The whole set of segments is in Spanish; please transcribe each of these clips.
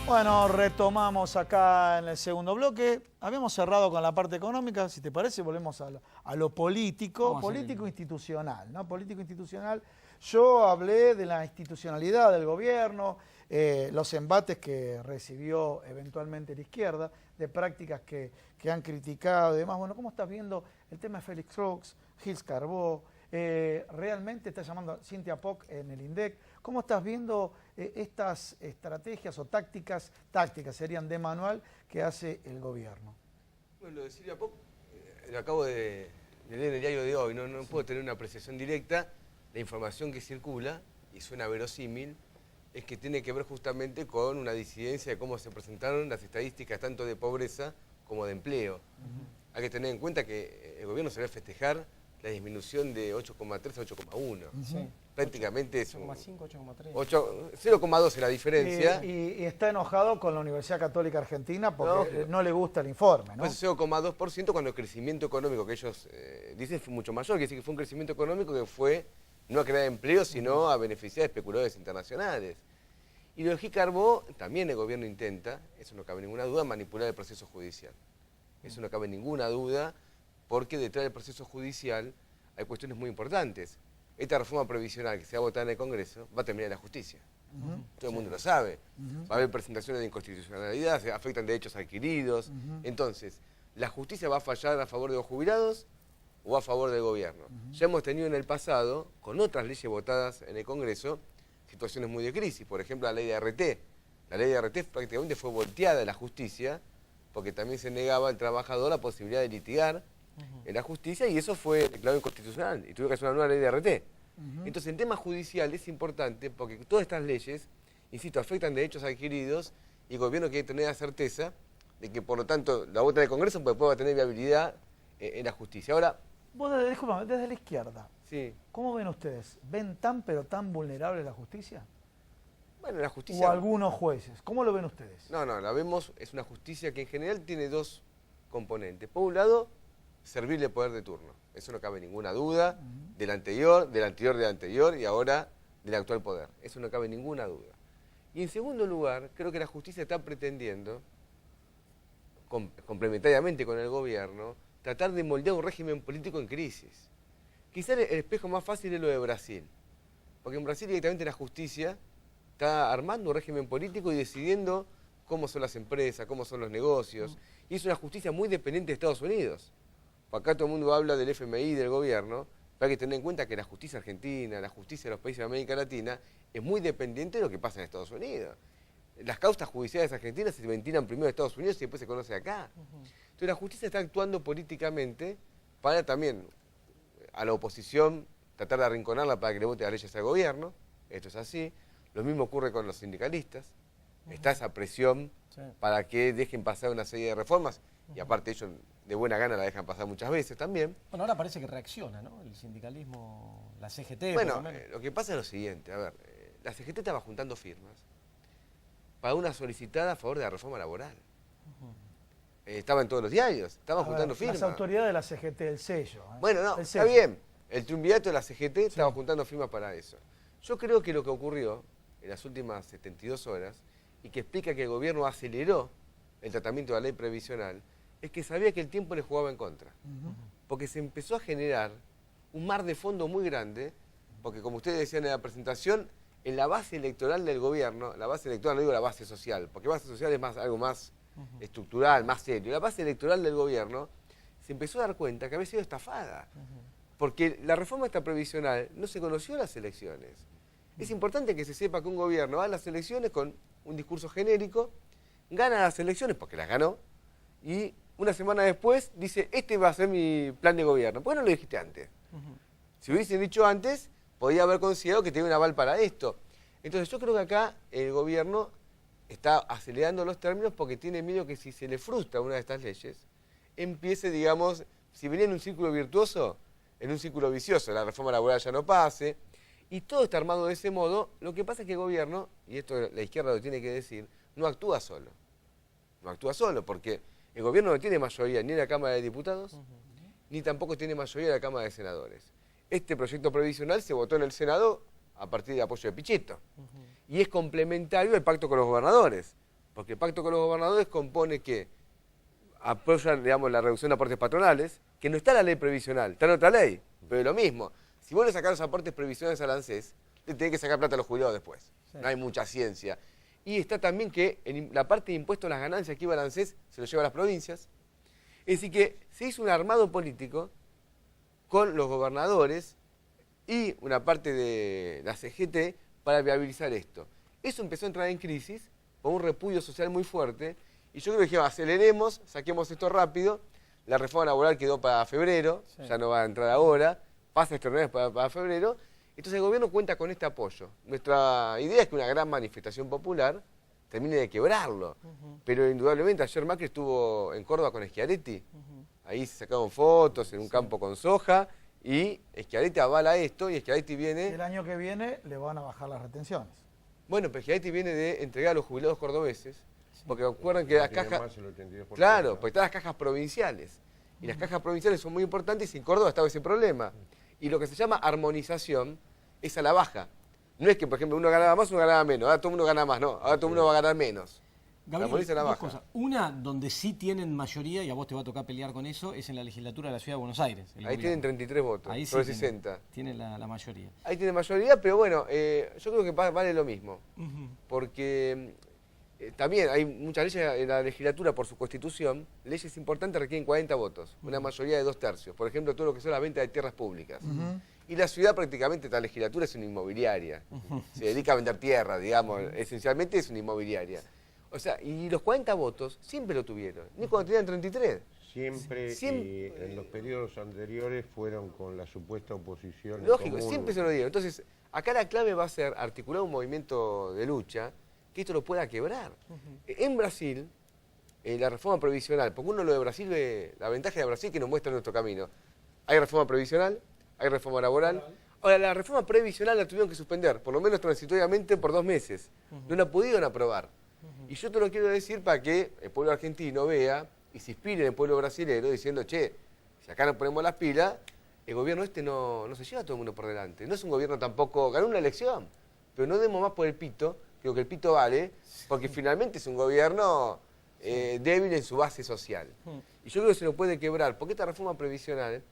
Bueno, retomamos acá en el segundo bloque. Habíamos cerrado con la parte económica. Si te parece, volvemos a lo político, político-institucional, ¿no? Político-institucional. Yo hablé de la institucionalidad del gobierno, los embates que recibió eventualmente la izquierda, de prácticas que han criticado y demás. Bueno, ¿cómo estás viendo el tema de Félix Croix, Gilles Carbó? Realmente está llamando a Cynthia Poc en el INDEC. ¿Cómo estás viendo estas estrategias o tácticas serían de manual que hace el gobierno? Bueno, lo de Cynthia Poc lo acabo de leer en el diario de hoy, no puedo tener una apreciación directa. La información que circula, y suena verosímil, es que tiene que ver justamente con una disidencia de cómo se presentaron las estadísticas tanto de pobreza como de empleo. Hay que tener en cuenta que el gobierno se va a festejar la disminución de 8,3 a 8,1. Sí. Prácticamente es 8,5, 8,3. 0,2 es la diferencia. Y está enojado con la Universidad Católica Argentina porque no le gusta el informe, ¿no? Pues 0,2% cuando el crecimiento económico que ellos dicen fue mucho mayor, que decir que fue un crecimiento económico que fue no a crear empleo, sino a beneficiar a especuladores internacionales. Y lo de Gilles Carbó, también el gobierno intenta, eso no cabe ninguna duda, manipular el proceso judicial. Eso no cabe ninguna duda, porque detrás del proceso judicial hay cuestiones muy importantes. Esta reforma previsional que se va a votar en el Congreso va a terminar en la justicia. Todo el mundo lo sabe. Va a haber presentaciones de inconstitucionalidad, se afectan derechos adquiridos. Entonces, ¿la justicia va a fallar a favor de los jubilados o a favor del gobierno? Ya hemos tenido en el pasado, con otras leyes votadas en el Congreso, situaciones muy de crisis. Por ejemplo, la ley de ART. La ley de ART prácticamente fue volteada en la justicia porque también se negaba al trabajador la posibilidad de litigar en la justicia, y eso fue declarado inconstitucional y tuvo que hacer una nueva ley de ART. Entonces, en tema judicial es importante porque todas estas leyes, insisto, afectan derechos adquiridos y el gobierno quiere tener la certeza de que, por lo tanto, la vota del Congreso pueda tener viabilidad en la justicia. Ahora, vos, disculpame, desde la izquierda, sí. ¿Cómo ven ustedes? ¿Ven pero tan vulnerable la justicia? Bueno, la justicia... ¿O algunos jueces? ¿Cómo lo ven ustedes? No, la vemos, es una justicia que en general tiene dos componentes. Por un lado, servirle poder de turno. Eso no cabe ninguna duda, del anterior y ahora del actual poder. Eso no cabe ninguna duda. Y en segundo lugar, creo que la justicia está pretendiendo, complementariamente con el gobierno, tratar de moldear un régimen político en crisis. Quizá el espejo más fácil es lo de Brasil. Porque en Brasil directamente la justicia está armando un régimen político y decidiendo cómo son las empresas, cómo son los negocios. Y es una justicia muy dependiente de Estados Unidos. Acá todo el mundo habla del FMI, del gobierno, pero hay que tener en cuenta que la justicia argentina, la justicia de los países de América Latina, es muy dependiente de lo que pasa en Estados Unidos. Las causas judiciales argentinas se ventilan primero en Estados Unidos y después se conoce acá. Entonces la justicia está actuando políticamente para también a la oposición tratar de arrinconarla para que le vote las leyes al gobierno. Esto es así. Lo mismo ocurre con los sindicalistas. Está esa presión para que dejen pasar una serie de reformas, y aparte ellos de buena gana la dejan pasar muchas veces también. Bueno, ahora parece que reacciona, ¿no? El sindicalismo, la CGT... Bueno, lo que pasa es lo siguiente, a ver, la CGT estaba juntando firmas para una solicitada a favor de la reforma laboral. Estaba en todos los diarios, estaban juntando firmas. Las autoridades de la CGT, el sello. Bueno, no, está bien, el triunvirato de la CGT estaba juntando firmas para eso. Yo creo que lo que ocurrió en las últimas 72 horas, y que explica que el gobierno aceleró el tratamiento de la ley previsional, es que sabía que el tiempo le jugaba en contra. Porque se empezó a generar un mar de fondo muy grande, porque como ustedes decían en la presentación, en la base electoral del gobierno, la base electoral no digo la base social, porque base social es algo más estructural, más serio. La base electoral del gobierno se empezó a dar cuenta que había sido estafada. Porque la reforma esta previsional no se conoció en las elecciones. Es importante que se sepa que un gobierno va a las elecciones con un discurso genérico, gana las elecciones porque las ganó, y una semana después dice, este va a ser mi plan de gobierno. ¿Por qué no lo dijiste antes? Si hubiesen dicho antes, podía haber considerado que tenía un aval para esto. Entonces yo creo que acá el gobierno está acelerando los términos porque tiene miedo que si se le frustra una de estas leyes, empiece, digamos, si venía en un círculo virtuoso, en un círculo vicioso, la reforma laboral ya no pase, y todo está armado de ese modo. Lo que pasa es que el gobierno, y esto la izquierda lo tiene que decir, no actúa solo. No actúa solo porque el gobierno no tiene mayoría ni en la Cámara de Diputados, ni tampoco tiene mayoría en la Cámara de Senadores. Este proyecto previsional se votó en el Senado a partir de apoyo de Pichetto. Y es complementario al pacto con los gobernadores. Porque el pacto con los gobernadores compone que apoya, digamos, la reducción de aportes patronales, que no está en la ley previsional, está en otra ley, pero es lo mismo. Si vos le sacás los aportes previsionales al ANSES, le tenés que sacar plata a los jubilados después. Sí. No hay mucha ciencia. Y está también que la parte de impuestos a las ganancias que iba al ANSES se lo lleva a las provincias. Es decir, que se hizo un armado político con los gobernadores y una parte de la CGT para viabilizar esto. Eso empezó a entrar en crisis con un repudio social muy fuerte y yo creo que dijimos, aceleremos, saquemos esto rápido. La reforma laboral quedó para febrero, sí, ya no va a entrar ahora, pasa extraordinarias para febrero. Entonces el gobierno cuenta con este apoyo. Nuestra idea es que una gran manifestación popular termine de quebrarlo. Pero indudablemente ayer Macri estuvo en Córdoba con Schiaretti. Ahí se sacaron fotos en un campo con soja y Schiaretti avala esto y Schiaretti viene... El año que viene le van a bajar las retenciones. Bueno, pero Schiaretti viene de entregar a los jubilados cordobeses, porque recuerdan que las cajas... Claro, porque están las cajas provinciales. Y las cajas provinciales son muy importantes y en Córdoba estaba ese problema. Y lo que se llama armonización es a la baja. No es que, por ejemplo, uno ganaba más, uno ganaba menos. Ahora todo el mundo gana más, no. Ahora todo el mundo va a ganar menos. Gabriel, dos cosas. Una, donde sí tienen mayoría, y a vos te va a tocar pelear con eso, es en la legislatura de la Ciudad de Buenos Aires. Ahí tienen 33 votos, ahí sobre 60. Tienen la mayoría. Ahí tienen mayoría, pero bueno, yo creo que vale lo mismo. Porque también hay muchas leyes en la legislatura, por su constitución, leyes importantes requieren 40 votos, una mayoría de 2/3. Por ejemplo, todo lo que son las ventas de tierras públicas. Y la ciudad prácticamente, esta legislatura es una inmobiliaria. Se dedica a vender tierra, digamos, esencialmente es una inmobiliaria. O sea, y los 40 votos siempre lo tuvieron, ni cuando tenían 33. Siempre. En los periodos anteriores fueron con la supuesta oposición. Lógico, siempre se lo dieron. Entonces, acá la clave va a ser articular un movimiento de lucha que esto lo pueda quebrar. En Brasil, la reforma previsional, porque uno lo de Brasil ve, la ventaja de Brasil que nos muestra nuestro camino. Hay reforma previsional, hay reforma laboral. Ahora, la reforma previsional la tuvieron que suspender, por lo menos transitoriamente por 2 meses. No la pudieron aprobar. Y yo te lo quiero decir para que el pueblo argentino vea y se inspire en el pueblo brasilero diciendo, che, si acá nos ponemos las pilas, el gobierno este no se lleva a todo el mundo por delante. No es un gobierno tampoco, ganó una elección, pero no demos más por el pito, creo que el pito vale, porque finalmente es un gobierno débil en su base social. Y yo creo que se lo puede quebrar, porque esta reforma previsional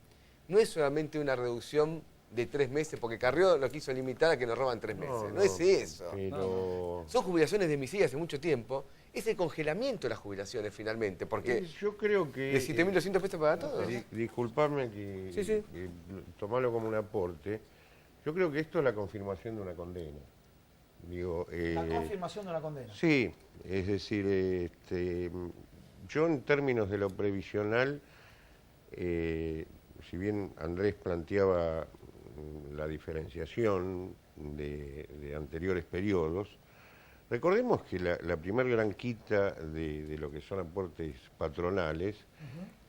no es solamente una reducción de 3 meses, porque Carrió lo quiso limitar a que nos roban 3 meses. No es eso. Pero... Son jubilaciones de miseria hace mucho tiempo. Es el congelamiento de las jubilaciones finalmente, porque yo creo que... de 7.200 pesos para todos. Disculpame que tomarlo como un aporte. Yo creo que esto es la confirmación de una condena. Digo, la confirmación de una condena. Sí, es decir, yo en términos de lo previsional, si bien Andrés planteaba la diferenciación de anteriores periodos, recordemos que la primer gran quita de lo que son aportes patronales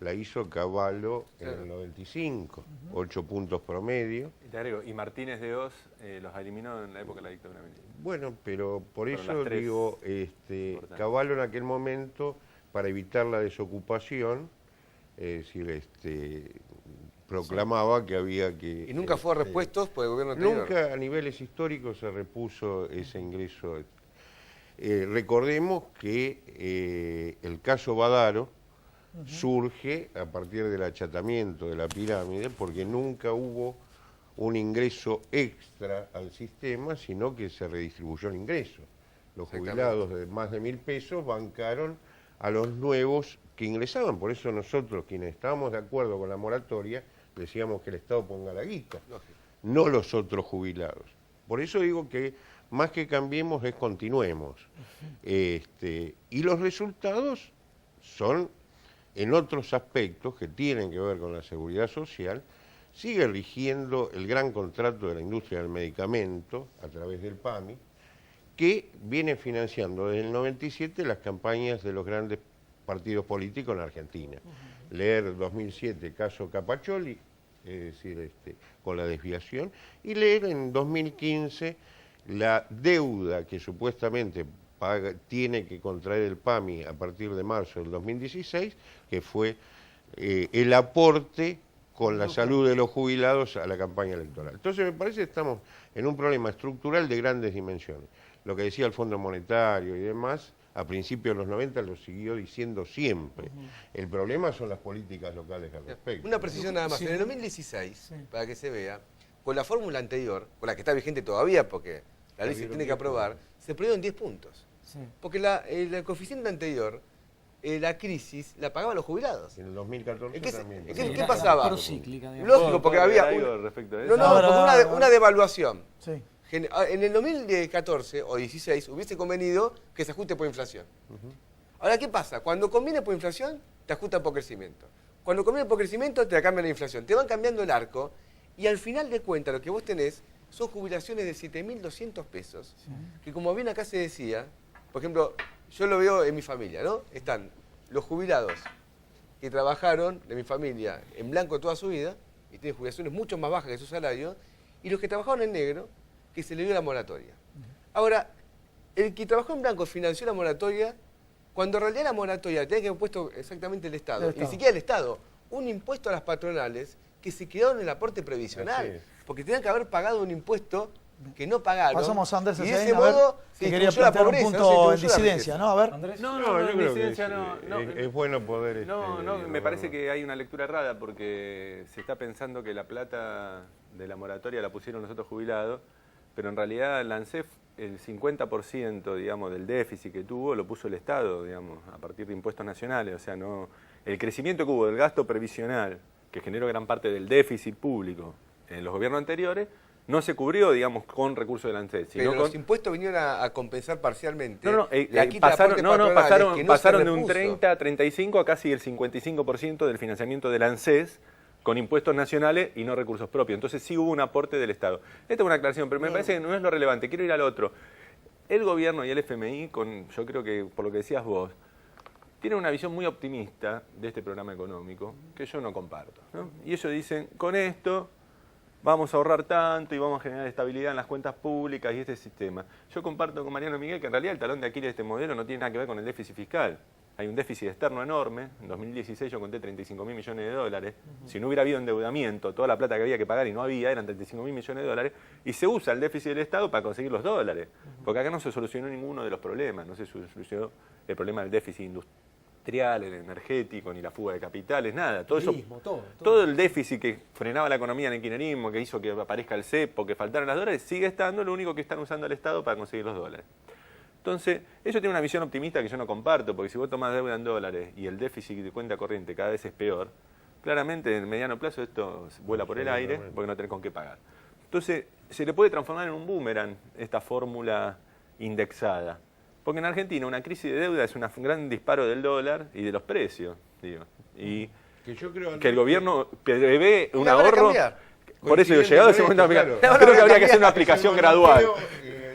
la hizo Cavallo en el 95, 8 puntos promedio. Y te agrego, y Martínez de Oz los eliminó en la época de la dictadura militar. Bueno, pero por eso digo, Cavallo en aquel momento, para evitar la desocupación, es decir, proclamaba que había que... Y nunca fue repuesto por el gobierno anterior. Nunca a niveles históricos se repuso ese ingreso. Recordemos que el caso Badaro surge a partir del achatamiento de la pirámide, porque nunca hubo un ingreso extra al sistema, sino que se redistribuyó el ingreso. Los jubilados de más de 1.000 pesos bancaron a los nuevos que ingresaban. Por eso nosotros, quienes estábamos de acuerdo con la moratoria, decíamos que el Estado ponga la guita, no los otros jubilados. Por eso digo que más que cambiemos es continuemos. Y los resultados son, en otros aspectos que tienen que ver con la seguridad social, sigue rigiendo el gran contrato de la industria del medicamento a través del PAMI, que viene financiando desde el 97 las campañas de los grandes partidos políticos en Argentina. Leer 2007, caso Capaccioli, es decir, con la desviación, y leer en 2015 la deuda que supuestamente tiene que contraer el PAMI a partir de marzo del 2016, que fue el aporte con la salud de los jubilados a la campaña electoral. Entonces me parece que estamos en un problema estructural de grandes dimensiones. Lo que decía el Fondo Monetario y demás, a principios de los 90 lo siguió diciendo siempre. El problema son las políticas locales al respecto. Una precisión nada más. En el 2016, para que se vea, con la fórmula anterior, con la que está vigente todavía porque la ley se tiene que aprobar, se perdieron 10 puntos. Sí. Porque el coeficiente anterior, la crisis, la pagaban los jubilados. En el 2014 también. ¿Qué pasaba? Procíclica, digamos. Lógico, porque ¿Puedo había... agregar algo respecto a eso? No, porque una devaluación. Sí. En el 2014 o 16 hubiese convenido que se ajuste por inflación. Ahora, ¿qué pasa? Cuando conviene por inflación, te ajustan por crecimiento. Cuando conviene por crecimiento, te la cambian la inflación. Te van cambiando el arco y al final de cuentas lo que vos tenés son jubilaciones de 7.200 pesos. Que como bien acá se decía, por ejemplo, yo lo veo en mi familia, ¿no? Están los jubilados que trabajaron de mi familia en blanco toda su vida y tienen jubilaciones mucho más bajas que su salario, y los que trabajaron en negro, que se le dio la moratoria. Ahora, el que trabajó en blanco financió la moratoria, cuando en realidad la moratoria tenía que haber puesto exactamente el Estado, y ni siquiera el Estado, un impuesto a las patronales que se quedaron en el aporte previsional, porque tenían que haber pagado un impuesto que no pagaron. Pasamos a Andrés y de Ezein, ese a ver, modo que quería disminuyó la plantear un pobreza, punto no se en disminuyó la disidencia, riqueza. ¿no? A ver. Andrés. No, yo creo que disidencia es bueno poder... No, me parece que hay una lectura errada porque se está pensando que la plata de la moratoria la pusieron los otros jubilados, pero en realidad la ANSEF, el 50%, digamos, del déficit que tuvo lo puso el Estado, digamos, a partir de impuestos nacionales. O sea, no, el crecimiento que hubo del gasto previsional, que generó gran parte del déficit público en los gobiernos anteriores, no se cubrió, digamos, con recursos del ANSES. Pero los impuestos vinieron a compensar parcialmente. Pasaron de un 30 a 35 a casi el 55% del financiamiento del ANSES con impuestos nacionales y no recursos propios. Entonces sí hubo un aporte del Estado. Esta es una aclaración, pero me parece que no es lo relevante. Quiero ir al otro. El gobierno y el FMI, yo creo que por lo que decías vos, tienen una visión muy optimista de este programa económico que yo no comparto, ¿no? Y ellos dicen, con esto vamos a ahorrar tanto y vamos a generar estabilidad en las cuentas públicas y este sistema. Yo comparto con Mariano Miguel que en realidad el talón de Aquiles de este modelo no tiene nada que ver con el déficit fiscal. Hay un déficit externo enorme. En 2016 yo conté 35.000 millones de dólares. Si no hubiera habido endeudamiento, toda la plata que había que pagar y no había, eran 35.000 millones de dólares. Y se usa el déficit del Estado para conseguir los dólares. Porque acá no se solucionó ninguno de los problemas. No se solucionó el problema del déficit industrial, el energético, ni la fuga de capitales, nada. Todo el déficit que frenaba la economía en el kirchnerismo, que hizo que aparezca el cepo, que faltaran los dólares, sigue estando. Lo único que están usando el Estado para conseguir los dólares. Entonces, ellos tienen una visión optimista que yo no comparto, porque si vos tomás deuda en dólares y el déficit de cuenta corriente cada vez es peor, claramente en el mediano plazo esto vuela por el aire porque no tenés con qué pagar. Entonces, se le puede transformar en un boomerang esta fórmula indexada. Porque en Argentina una crisis de deuda es un gran disparo del dólar y de los precios, digo. Y que el gobierno prevé un ahorro. Por eso, llegado a ese momento, creo que habría que hacer una aplicación gradual.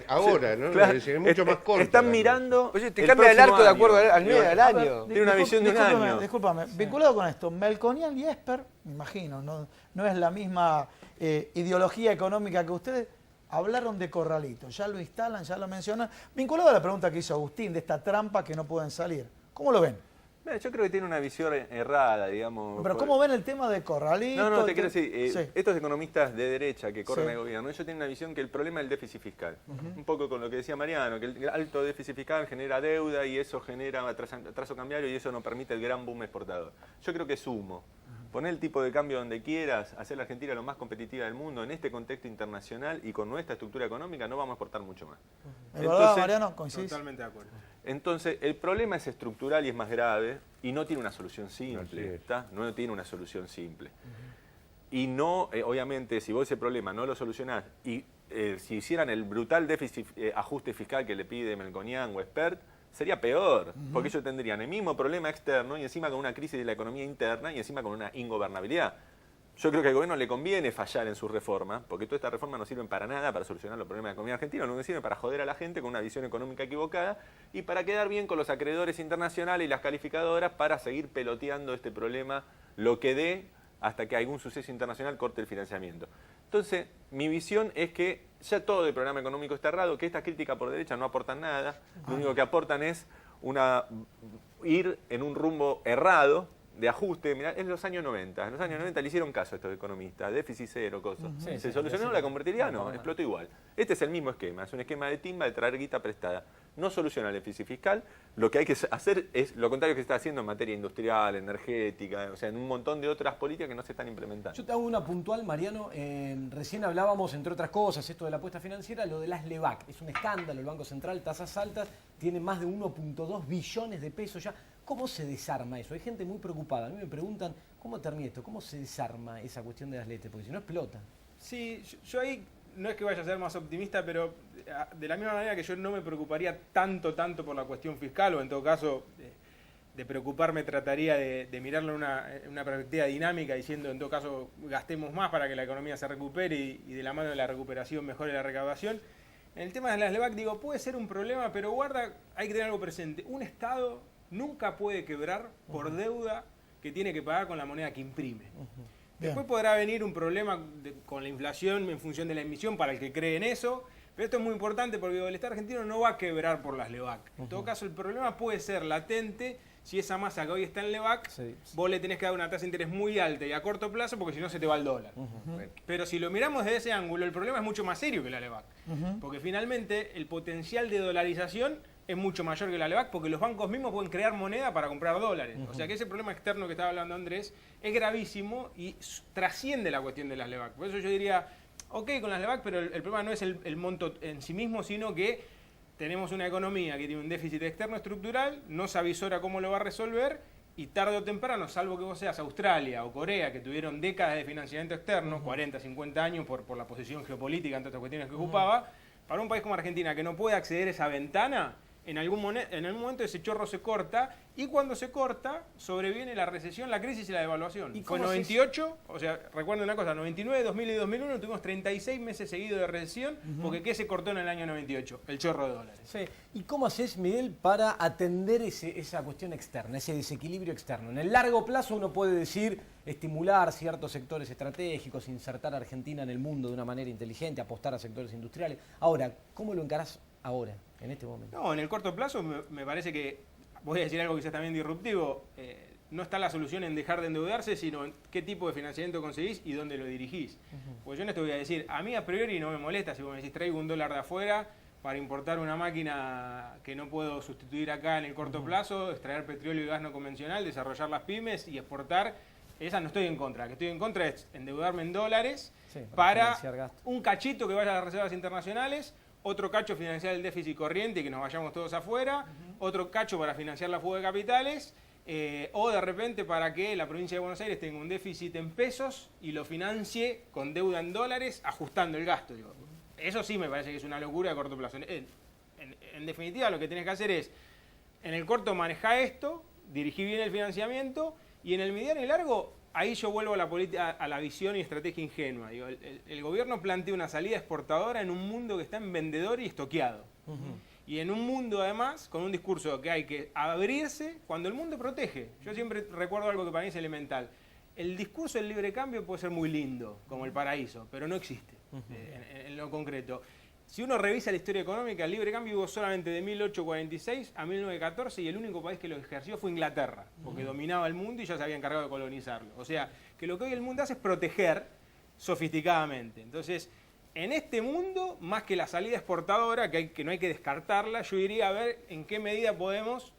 Ahora, ¿no? Claro, Es mucho más corto. Están mirando. Oye, te cambia el arco de acuerdo al mes, al año. Ver, Tiene una visión de un año. Discúlpame, vinculado con esto, Melconian y Esper, me imagino, no es la misma ideología económica que ustedes, hablaron de corralito, ya lo instalan, ya lo mencionan. Vinculado a la pregunta que hizo Agustín, de esta trampa que no pueden salir, ¿cómo lo ven? Yo creo que tiene una visión errada, digamos. Pero ¿cómo ven el tema de corralito? No, te quiero decir, sí. estos economistas de derecha que corren Sí. el gobierno, ellos tienen una visión que el problema es el déficit fiscal. Un poco con lo que decía Mariano, que el alto déficit fiscal genera deuda y eso genera atraso cambiario y eso no permite el gran boom exportador. Yo creo que es humo. Poner el tipo de cambio donde quieras, hacer la Argentina lo más competitiva del mundo, en este contexto internacional y con nuestra estructura económica no vamos a exportar mucho más. ¿Es verdad, Mariano? ¿Coincidís? Totalmente de acuerdo. Entonces, el problema es estructural y es más grave y no tiene una solución simple, es. ¿está? No tiene una solución simple. Y no, obviamente, si vos ese problema no lo solucionás y si hicieran el brutal déficit ajuste fiscal que le pide Melconian o Expert, sería peor, porque ellos tendrían el mismo problema externo y encima con una crisis de la economía interna y encima con una ingobernabilidad. Yo creo que al gobierno le conviene fallar en su reforma, porque todas estas reformas no sirven para nada para solucionar los problemas de la economía argentina, no sirven para joder a la gente con una visión económica equivocada y para quedar bien con los acreedores internacionales y las calificadoras para seguir peloteando este problema lo que dé hasta que algún suceso internacional corte el financiamiento. Entonces, mi visión es que ya todo el programa económico está errado, que estas críticas por derecha no aportan nada, lo único que aportan es ir en un rumbo errado, de ajuste, mirá, es los años 90. En los años 90 le hicieron caso a estos economistas, déficit cero, cosas. Sí, ¿Se sí, solucionó sí, la sí. convertiría? No, No, explotó igual. Este es el mismo esquema, es un esquema de timba de traer guita prestada. No soluciona el déficit fiscal, lo que hay que hacer es lo contrario que se está haciendo en materia industrial, energética, o sea, en un montón de otras políticas que no se están implementando. Yo te hago una puntual, Mariano. Recién hablábamos, entre otras cosas, esto de la apuesta financiera, lo de las LEVAC. Es un escándalo, el Banco Central, tasas altas, tiene más de 1.2 billones de pesos ya. ¿Cómo se desarma eso? Hay gente muy preocupada. A mí me preguntan, ¿cómo termina esto? ¿Cómo se desarma esa cuestión de las letes? Porque si no explota. Sí, yo ahí no es que vaya a ser más optimista, pero de la misma manera que yo no me preocuparía tanto por la cuestión fiscal, o en todo caso de preocuparme trataría de mirarlo en una perspectiva dinámica, diciendo en todo caso gastemos más para que la economía se recupere y de la mano de la recuperación mejore la recaudación. En el tema de las LEVAC, digo, puede ser un problema, pero guarda, hay que tener algo presente. Un Estado nunca puede quebrar por deuda que tiene que pagar con la moneda que imprime. Después podrá venir un problema con la inflación en función de la emisión para el que cree en eso, pero esto es muy importante porque el Estado argentino no va a quebrar por las LEVAC. En todo caso, el problema puede ser latente si esa masa que hoy está en LEVAC, vos le tenés que dar una tasa de interés muy alta y a corto plazo porque si no se te va el dólar. Pero si lo miramos desde ese ángulo, el problema es mucho más serio que la LEVAC. Porque finalmente el potencial de dolarización es mucho mayor que la LEVAC porque los bancos mismos pueden crear moneda para comprar dólares. O sea que ese problema externo que estaba hablando Andrés es gravísimo y trasciende la cuestión de las LEVAC. Por eso yo diría, ok con las LEVAC, pero el problema no es el monto en sí mismo, sino que tenemos una economía que tiene un déficit externo estructural, no se avisora cómo lo va a resolver y tarde o temprano, salvo que vos seas Australia o Corea, que tuvieron décadas de financiamiento externo, 40, 50 años por la posición geopolítica entre otras cuestiones que ocupaba, para un país como Argentina que no puede acceder a esa ventana, en algún momento ese chorro se corta y cuando se corta sobreviene la recesión, la crisis y la devaluación. ¿Y fue cómo 98, o sea, recuerden una cosa, 99, 2000 y 2001 tuvimos 36 meses seguidos de recesión porque ¿qué se cortó en el año 98? El chorro de dólares. Sí. ¿Y cómo haces, Miguel, para atender esa cuestión externa, ese desequilibrio externo? En el largo plazo uno puede decir estimular ciertos sectores estratégicos, insertar a Argentina en el mundo de una manera inteligente, apostar a sectores industriales. Ahora, ¿cómo lo encarás ahora, en este momento? No, en el corto plazo me parece que, voy a decir algo quizás también disruptivo, no está la solución en dejar de endeudarse, sino en qué tipo de financiamiento conseguís y dónde lo dirigís. Pues yo en esto voy a decir, a mí a priori no me molesta si vos me decís traigo $1 de afuera para importar una máquina que no puedo sustituir acá en el corto plazo, extraer petróleo y gas no convencional, desarrollar las pymes y exportar. Esa no estoy en contra. La que estoy en contra es endeudarme en dólares para un cachito que vaya a las reservas internacionales, otro cacho financiar el déficit corriente y que nos vayamos todos afuera, otro cacho para financiar la fuga de capitales, o de repente para que la provincia de Buenos Aires tenga un déficit en pesos y lo financie con deuda en dólares, ajustando el gasto. Digo. Eso sí me parece que es una locura a corto plazo. En definitiva, lo que tenés que hacer es, en el corto manejar esto, dirigir bien el financiamiento, y en el mediano y largo, ahí yo vuelvo a la política, a la visión y estrategia ingenua. Digo, el gobierno plantea una salida exportadora en un mundo que está en vendedor y estoqueado. Y en un mundo, además, con un discurso que hay que abrirse cuando el mundo protege. Yo siempre recuerdo algo que para mí es elemental. El discurso del libre cambio puede ser muy lindo, como el paraíso, pero no existe en lo concreto. Si uno revisa la historia económica, el libre cambio hubo solamente de 1846 a 1914 y el único país que lo ejerció fue Inglaterra, porque dominaba el mundo y ya se había encargado de colonizarlo. O sea, que lo que hoy el mundo hace es proteger sofisticadamente. Entonces, en este mundo, más que la salida exportadora, que no hay que descartarla, yo iría a ver en qué medida podemos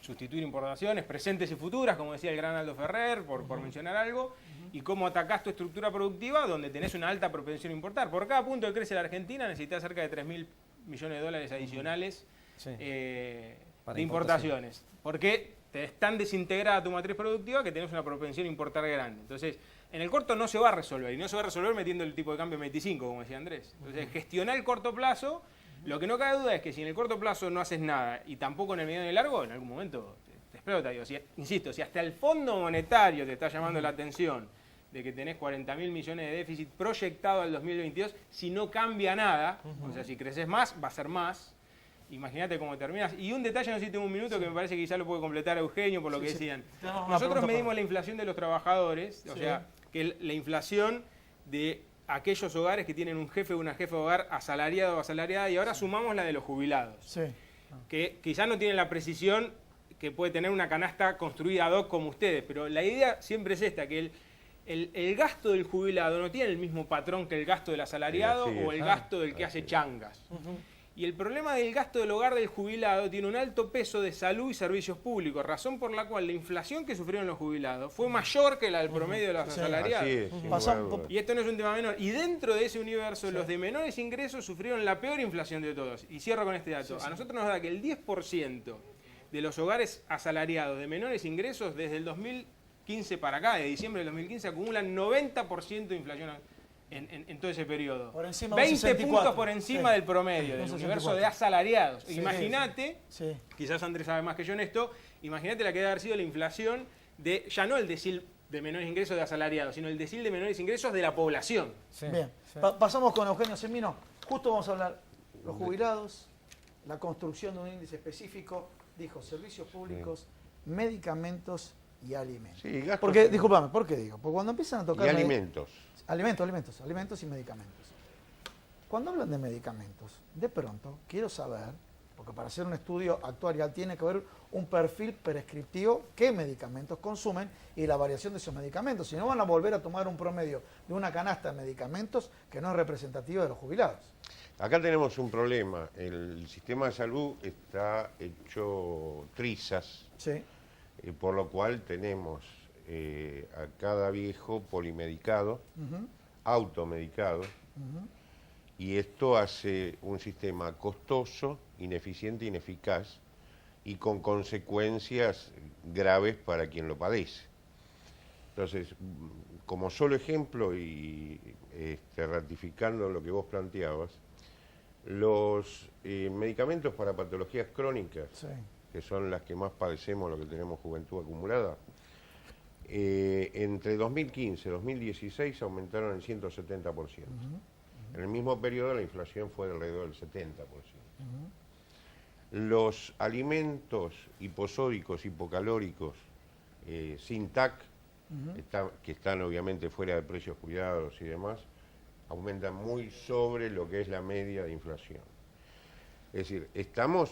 sustituir importaciones presentes y futuras, como decía el gran Aldo Ferrer, por mencionar algo, y cómo atacás tu estructura productiva donde tenés una alta propensión a importar. Por cada punto que crece la Argentina necesitas cerca de 3.000 millones de dólares adicionales de importaciones. Porque te es tan desintegrada tu matriz productiva que tenés una propensión a importar grande. Entonces, en el corto no se va a resolver, y no se va a resolver metiendo el tipo de cambio 25, como decía Andrés. Entonces, gestionar el corto plazo, lo que no cabe duda es que si en el corto plazo no haces nada, y tampoco en el mediano y largo, en algún momento te explota. Digo, insisto, si hasta el Fondo Monetario te está llamando la atención de que tenés 40.000 millones de déficit proyectado al 2022, si no cambia nada, o sea, si creces más, va a ser más. Imagínate cómo terminas. Y un detalle, no sé si tengo un minuto, que me parece que quizá lo puede completar Eugenio por lo que decían. Nosotros medimos la inflación de los trabajadores, o sea, que la inflación de aquellos hogares que tienen un jefe o una jefa de hogar asalariado o asalariada, y ahora sumamos la de los jubilados, que quizá no tienen la precisión que puede tener una canasta construida ad hoc como ustedes, pero la idea siempre es esta, que el gasto del jubilado no tiene el mismo patrón que el gasto del asalariado Sí, o el gasto del que hace changas. Y el problema del gasto del hogar del jubilado tiene un alto peso de salud y servicios públicos, razón por la cual la inflación que sufrieron los jubilados fue mayor que la del promedio de los asalariados. Así es, sin Pasamos- lugar a dudas. Y esto no es un tema menor. Y dentro de ese universo, los de menores ingresos sufrieron la peor inflación de todos. Y cierro con este dato. A nosotros nos da que el 10% de los hogares asalariados de menores ingresos desde el 2015 para acá, de diciembre del 2015, acumulan 90% de inflación en todo ese periodo. Por encima de un 20 64. puntos por encima Sí. del promedio, del Un universo 64. de asalariados. Sí, Imagínate, Sí. quizás Andrés sabe más que yo en esto, imagínate la que debe haber sido la inflación de, ya no el decil de menores ingresos de asalariados, sino el decil de menores ingresos de la población. Sí, Bien, sí. pasamos con Eugenio Semino. Justo vamos a hablar los jubilados, la construcción de un índice específico, dijo servicios públicos, medicamentos y alimentos. Sí, gastos- Porque, discúlpame, ¿por qué digo? Porque cuando empiezan a tocar Y alimentos. alimentos y medicamentos. Cuando hablan de medicamentos, de pronto quiero saber, porque para hacer un estudio actuarial tiene que haber un perfil prescriptivo, qué medicamentos consumen y la variación de esos medicamentos. Si no, van a volver a tomar un promedio de una canasta de medicamentos que no es representativa de los jubilados. Acá tenemos un problema. El sistema de salud está hecho trizas, Sí. por lo cual tenemos a cada viejo polimedicado, automedicado, y esto hace un sistema costoso, ineficiente, ineficaz y con consecuencias graves para quien lo padece. Entonces, como solo ejemplo y ratificando lo que vos planteabas, los medicamentos para patologías crónicas, Sí. que son las que más padecemos, los que tenemos juventud acumulada, entre 2015 y 2016 aumentaron el 170%. En el mismo periodo la inflación fue de alrededor del 70%. Los alimentos hiposódicos, hipocalóricos, sin TAC, que están obviamente fuera de precios cuidados y demás, aumentan muy sobre lo que es la media de inflación. Es decir, estamos,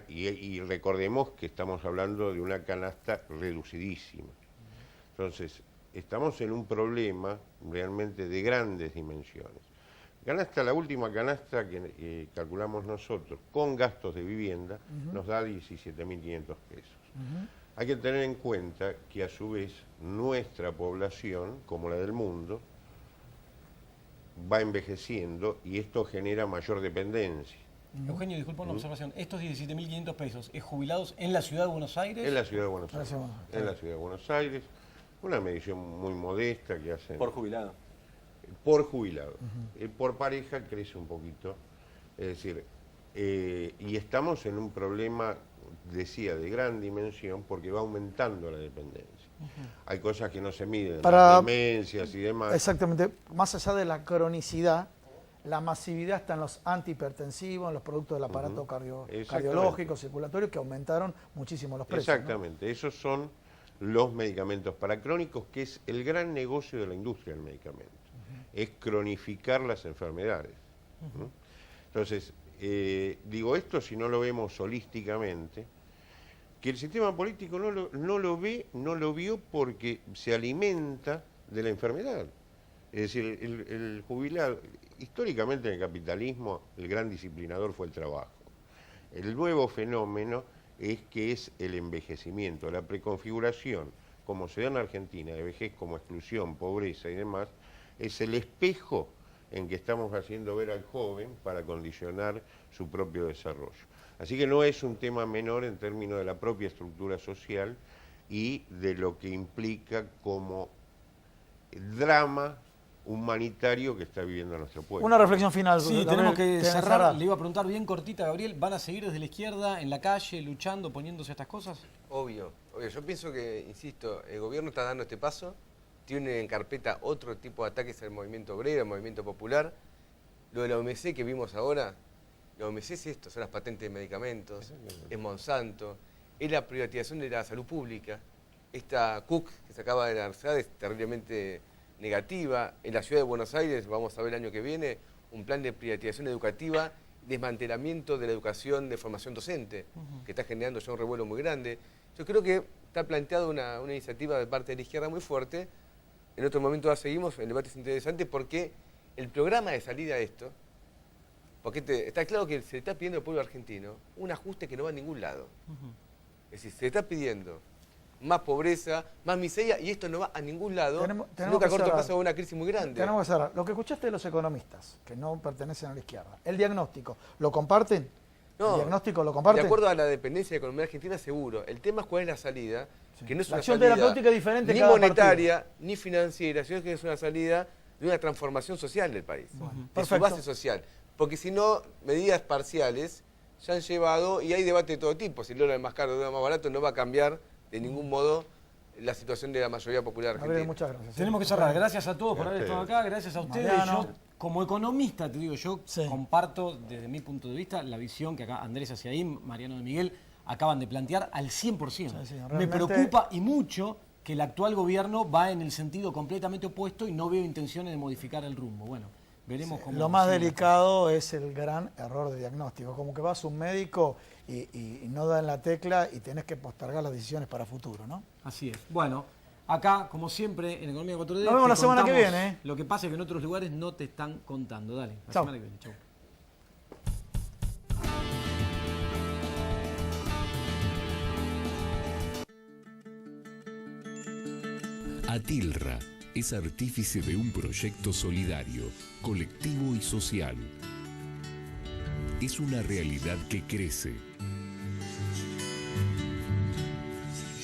y recordemos que estamos hablando de una canasta reducidísima. Entonces, estamos en un problema realmente de grandes dimensiones. La última canasta que calculamos nosotros, con gastos de vivienda, nos da 17.500 pesos. Hay que tener en cuenta que a su vez nuestra población, como la del mundo, va envejeciendo y esto genera mayor dependencia. Eugenio, disculpa una observación. Estos 17.500 pesos, ¿es jubilados en la ciudad de Buenos Aires? En la ciudad de Buenos Aires. Gracias. En la ciudad de Buenos Aires, una medición muy modesta que hacen Por jubilado. por jubilado. Por pareja crece un poquito. Es decir, y estamos en un problema, decía, de gran dimensión porque va aumentando la dependencia. Hay cosas que no se miden, Para- las demencias y demás. Exactamente. Más allá de la cronicidad, la masividad está en los antihipertensivos, en los productos del aparato Exactamente. cardiológico, circulatorio, que aumentaron muchísimo los precios. ¿no? Exactamente, esos son los medicamentos para crónicos, que es el gran negocio de la industria del medicamento. Es cronificar las enfermedades. ¿no? Entonces, digo esto si no lo vemos holísticamente, que el sistema político no lo vio porque se alimenta de la enfermedad. Es decir, el jubilado, históricamente en el capitalismo, el gran disciplinador fue el trabajo. El nuevo fenómeno es que es el envejecimiento, la preconfiguración, como se da en Argentina, de vejez como exclusión, pobreza y demás, es el espejo en que estamos haciendo ver al joven para condicionar su propio desarrollo. Así que no es un tema menor en términos de la propia estructura social y de lo que implica como drama humanitario que está viviendo nuestro pueblo. Una reflexión final. Sí, Gabriel, tenemos que tenés cerrar. Le iba a preguntar bien cortita, Gabriel. ¿Van a seguir desde la izquierda, en la calle, luchando, poniéndose a estas cosas? Obvio. Yo pienso que, insisto, el gobierno está dando este paso, tiene en carpeta otro tipo de ataques al movimiento obrero, al movimiento popular. Lo de la OMC que vimos ahora, la OMC es esto, son las patentes de medicamentos, es Monsanto, es la privatización de la salud pública. Esta Cook que se acaba de lanzar es terriblemente negativa. En la ciudad de Buenos Aires, vamos a ver el año que viene, un plan de privatización educativa, desmantelamiento de la educación de formación docente, que está generando ya un revuelo muy grande. Yo creo que está planteada una iniciativa de parte de la izquierda muy fuerte. En otro momento la seguimos, el debate es interesante porque el programa de salida de esto, porque está claro que se le está pidiendo al pueblo argentino un ajuste que no va a ningún lado. Es decir, se le está pidiendo más pobreza, más miseria, y esto no va a ningún lado, sino que a corto plazo va a una crisis muy grande. Tenemos que cerrar. Lo que escuchaste de los economistas, que no pertenecen a la izquierda, el diagnóstico, ¿lo comparten? No, ¿El diagnóstico lo comparten? de acuerdo a la dependencia de la economía argentina, seguro. El tema es cuál es la salida, que no es La una acción salida terapéutica es diferente ni cada monetaria, ni financiera, sino que es una salida de una transformación social del país, de su perfecto. base social. Porque si no, medidas parciales ya han llevado, y hay debate de todo tipo, si el dólar es más caro o el dólar más barato, no va a cambiar de ningún modo la situación de la mayoría popular Gabriel, argentina. muchas gracias. Tenemos que cerrar. Gracias a todos por haber estado acá, gracias a ustedes. Mariano. Yo, como economista, te digo, yo Sí. comparto desde mi punto de vista la visión que acá Andrés Haciaín, Mariano de Miguel acaban de plantear al 100%. Sí, Me realmente- preocupa y mucho que el actual gobierno va en el sentido completamente opuesto y no veo intenciones de modificar el rumbo. Bueno, veremos cómo... Lo más sigue. delicado es el gran error de diagnóstico. Como que vas a un médico y no da en la tecla y tenés que postergar las decisiones para futuro, ¿no? Así es. Bueno, acá, como siempre, en Economía 4D... Nos vemos te la semana que contamos viene, ¿eh? Lo que pasa es que en otros lugares no te están contando. Dale, la Chau. semana que viene. Chau. Atilra es artífice de un proyecto solidario, colectivo y social. Es una realidad que crece,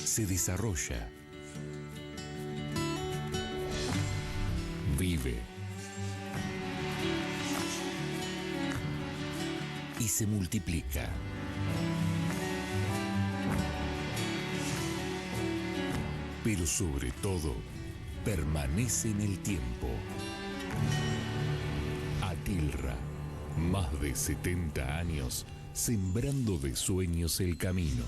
se desarrolla, vive y se multiplica. Pero sobre todo, permanece en el tiempo. Atilra, más de 70 años sembrando de sueños el camino.